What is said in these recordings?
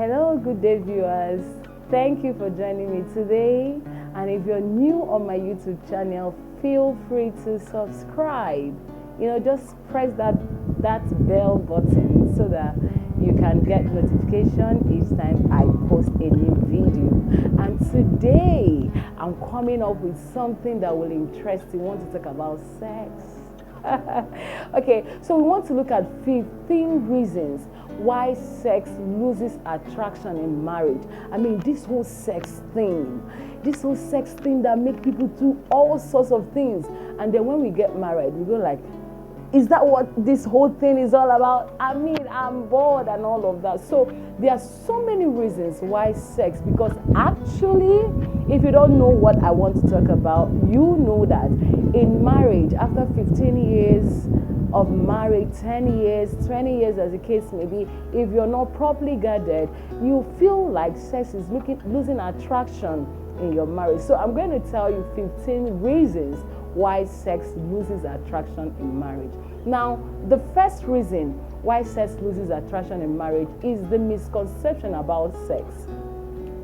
Hello, good day viewers. Thank you for joining me today. And if you're new on my YouTube channel, feel free to subscribe. Just press that bell button so that you can get notification each time I post a new video. And today I'm coming up with something that will interest you. I want to talk about sex. Okay, so we want to look at 15 reasons why sex loses attraction in marriage. I mean, this whole sex thing that make people do all sorts of things, and then when we get married, we go like, is that what this whole thing is all about? I mean, I'm bored and all of that. So there are so many reasons why sex, because actually, if you don't know what I want to talk about, you know that in marriage, after 15 years of marriage, 10 years, 20 years as the case may be, if you're not properly guarded, you feel like sex is losing attraction in your marriage. So I'm going to tell you 15 reasons why sex loses attraction in marriage. Now, the first reason why sex loses attraction in marriage is the misconception about sex.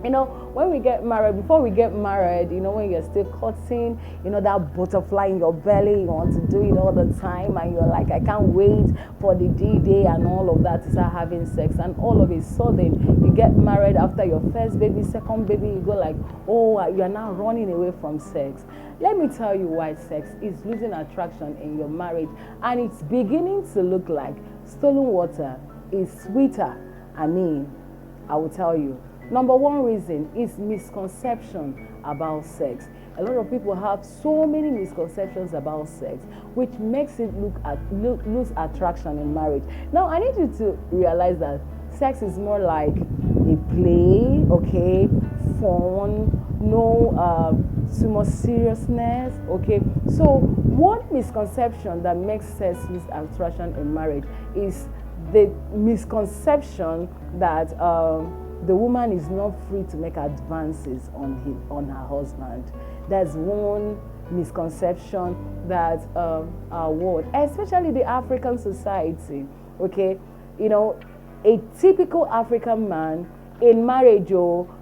When we get married, before we get married, when you're still courting, that butterfly in your belly, you want to do it all the time, and you're like, I can't wait for the D-Day and all of that to start having sex. And all of a sudden, you get married after your first baby, second baby, you go like, oh, you're now running away from sex. Let me tell you why sex is losing attraction in your marriage, and it's beginning to look like stolen water is sweeter. I will tell you. Number one reason is misconception about sex. A lot of people have so many misconceptions about sex, which makes it lose attraction in marriage. Now, I need you to realize that sex is more like a play, okay, fun, no too much seriousness, okay. So one misconception that makes sex lose attraction in marriage is the misconception that the woman is not free to make advances on her husband. That's one misconception that our world, especially the African society, okay, a typical African man in marriage,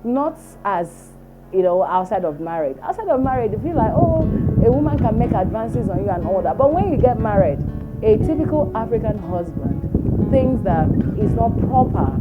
not as outside of marriage. Outside of marriage, you feel like, oh, a woman can make advances on you and all that. But when you get married, a typical African husband thinks that it's not proper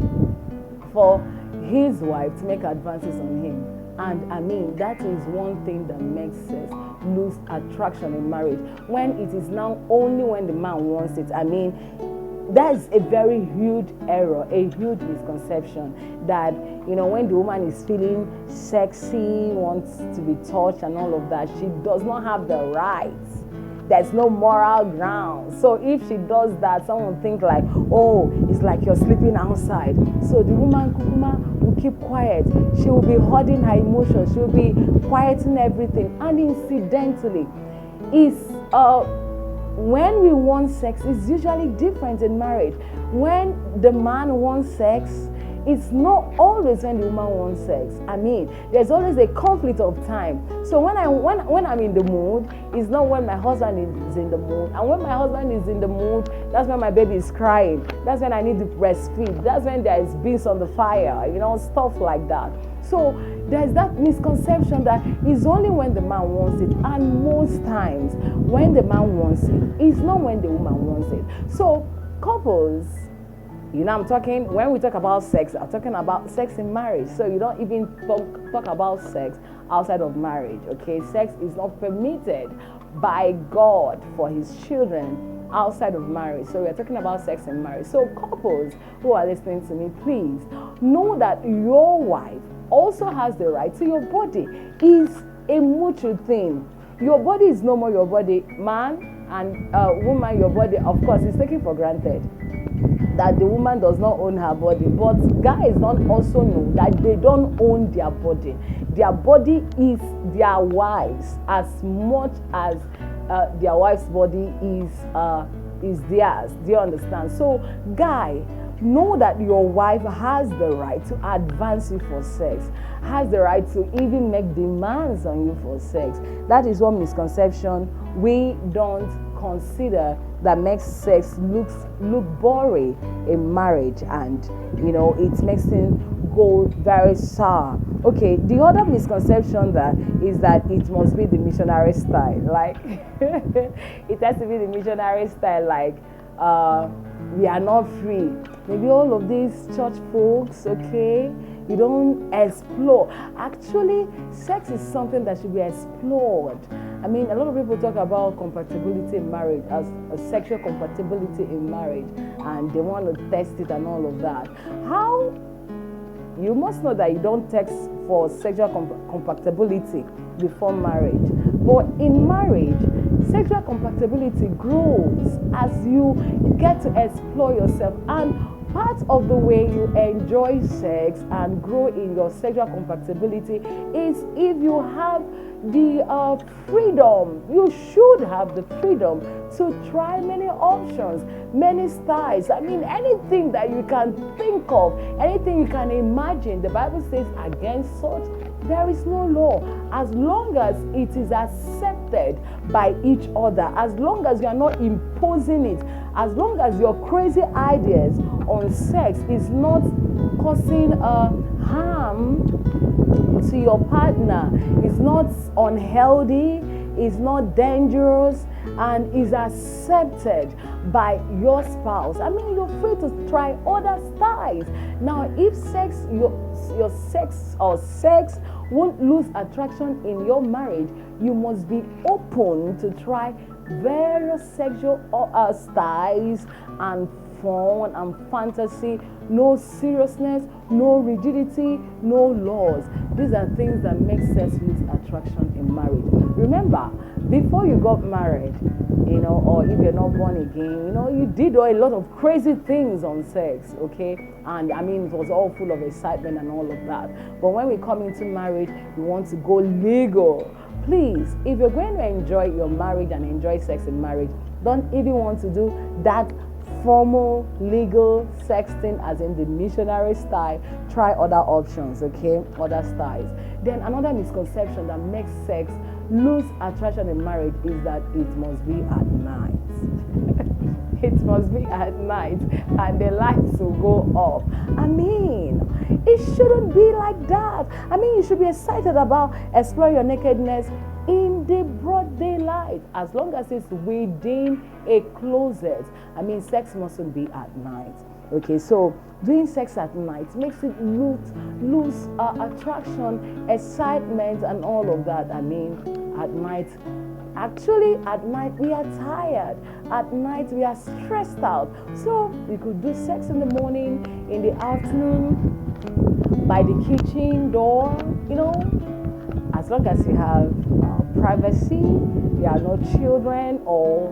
for his wife to make advances on him. And that is one thing that makes sex lose attraction in marriage, when it is now only when the man wants it. That is a very huge error, a huge misconception, that when the woman is feeling sexy, wants to be touched and all of that, she does not have the rights. There's no moral ground. So if she does that, someone will think like, oh, it's like you're sleeping outside. So the woman will keep quiet. She will be holding her emotions. She will be quieting everything. And incidentally, when we want sex, it's usually different in marriage. When the man wants sex, it's not always when the woman wants sex. There's always a conflict of time. So when I'm in the mood, it's not when my husband is in the mood. And when my husband is in the mood, that's when my baby is crying. That's when I need to breastfeed. That's when there is beans on the fire, stuff like that. So there's that misconception that it's only when the man wants it. And most times, when the man wants it, it's not when the woman wants it. So couples, when we talk about sex, I'm talking about sex in marriage. So you don't even talk about sex outside of marriage, okay? Sex is not permitted by God for his children outside of marriage. So we're talking about sex in marriage. So couples who are listening to me, please know that your wife also has the right to your body. It's a mutual thing. Your body is no more your body. Man and woman, your body, of course, is taken for granted that the woman does not own her body. But guys don't also know that they don't own their body. Their body is their wife's as much as their wife's body is theirs. Do you understand? So, guy, know that your wife has the right to advance you for sex, has the right to even make demands on you for sex. That is one misconception we don't consider that makes sex look boring in marriage, and it makes things go very sour. Okay, the other misconception that is that it must be the missionary style, like it has to be the missionary style, like we are not free. Maybe all of these church folks, okay, you don't explore. Actually, sex is something that should be explored. I mean, a lot of people talk about compatibility in marriage, as a sexual compatibility in marriage, and they want to test it and all of that. How? You must know that you don't test for sexual compatibility before marriage. But in marriage, sexual compatibility grows as you get to explore yourself. And part of the way you enjoy sex and grow in your sexual compatibility is if you have the freedom. You should have the freedom to try many options, many styles. I mean, anything that you can think of, anything you can imagine. The Bible says against such there is no law, as long as it is accepted by each other, as long as you are not imposing it, as long as your crazy ideas on sex is not causing harm to your partner, is not unhealthy, is not dangerous, and is accepted by your spouse. I mean, you're free to try other styles. Now, if your sex won't lose attraction in your marriage, you must be open to try various sexual styles and fun and fantasy. No seriousness, no rigidity, no laws. These are things that make sex lose attraction in marriage. Remember, before you got married, or if you're not born again, you did a lot of crazy things on sex, okay? And I mean, it was all full of excitement and all of that. But when we come into marriage, we want to go legal. Please, if you're going to enjoy your marriage and enjoy sex in marriage, don't even want to do that formal legal sexting as in the missionary style. Try other options, okay? Other styles. Then another misconception that makes sex lose attraction in marriage is that it must be at night. It must be at night and the lights will go off. I mean, it shouldn't be like that. I mean, you should be excited about exploring your nakedness in the broad daylight, as long as it's within a closet. I mean, sex mustn't be at night. Okay, so doing sex at night makes it lose attraction, excitement, and all of that. I mean, at night, actually, at night we are tired. At night we are stressed out. So we could do sex in the morning, in the afternoon, by the kitchen door. As long as you have privacy, there are no children or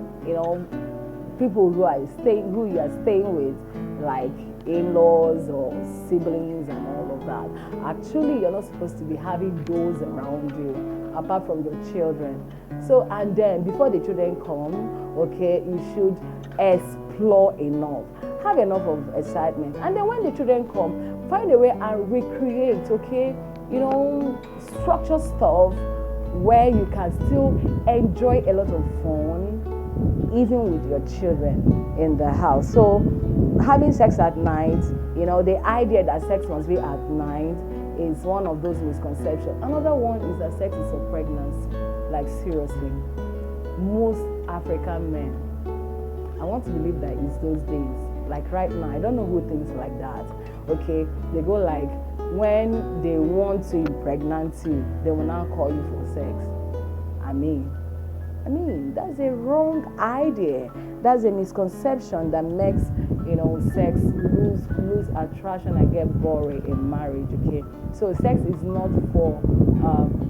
people who you are staying with, like in-laws or siblings and all of that. Actually, you're not supposed to be having those around you apart from your children. So, and then before the children come, okay, you should explore enough, have enough of excitement, and then when the children come, find a way and recreate, okay, structure stuff where you can still enjoy a lot of fun even with your children in the house. So having sex at night, the idea that sex must be at night is one of those misconceptions. Another one is that sex is for pregnancy. Like, seriously, most African men, I want to believe that it's those days. Like right now, I don't know who thinks like that. Okay, they go like, when they want to impregnate you, they will now call you for sex. I mean, that's a wrong idea. That's a misconception that makes, sex lose attraction and get boring in marriage, okay? So sex is not for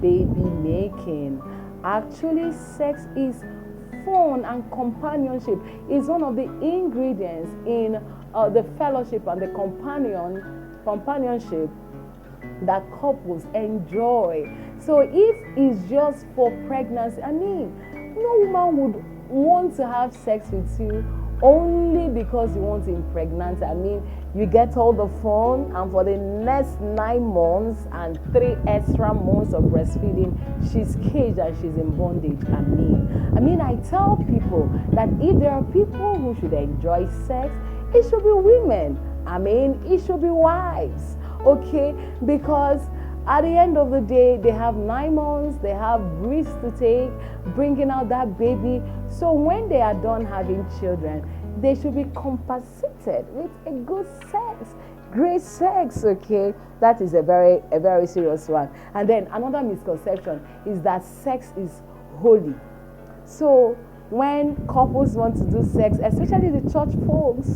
baby making. Actually, sex is fun and companionship. It's one of the ingredients in the fellowship and the companionship that couples enjoy. So if it's just for pregnancy, no woman would want to have sex with you only because you want to impregnate. You get all the phone, and for the next 9 months and 3 extra months of breastfeeding, she's caged and she's in bondage. I tell people that if there are people who should enjoy sex, it should be women. It should be wives. Okay? Because at the end of the day, they have 9 months, they have risks to take, bringing out that baby. So when they are done having children, they should be compensated with a good sex, great sex. Okay, that is a very serious one. And then another misconception is that sex is holy. So when couples want to do sex, especially the church folks,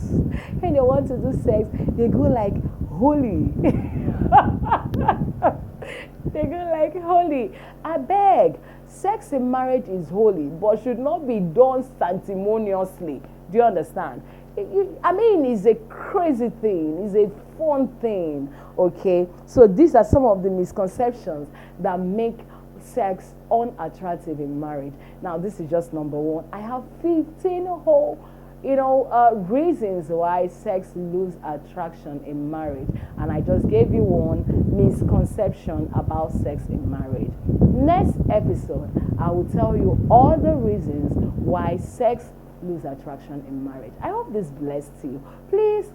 when they want to do sex, they go like holy. They go like holy. I beg, sex in marriage is holy, but should not be done sanctimoniously. Do you understand? It's a crazy thing. It's a fun thing. Okay, so these are some of the misconceptions that make sex unattractive in marriage. Now, this is just number one. I have 15 whole reasons why sex loses attraction in marriage, and I just gave you one misconception about sex in marriage. Next episode, I will tell you all the reasons why sex lose attraction in marriage. I hope this blessed you. Please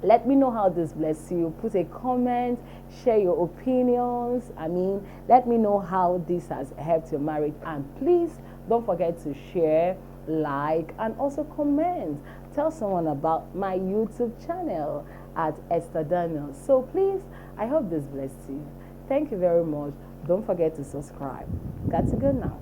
let me know how this blessed you. Put a comment, share your opinions. Let me know how this has helped your marriage. And please don't forget to share, like, and also comment. Tell someone about my YouTube channel at Esther Daniel. So please, I hope this blessed you. Thank you very much. Don't forget to subscribe. Got to go now.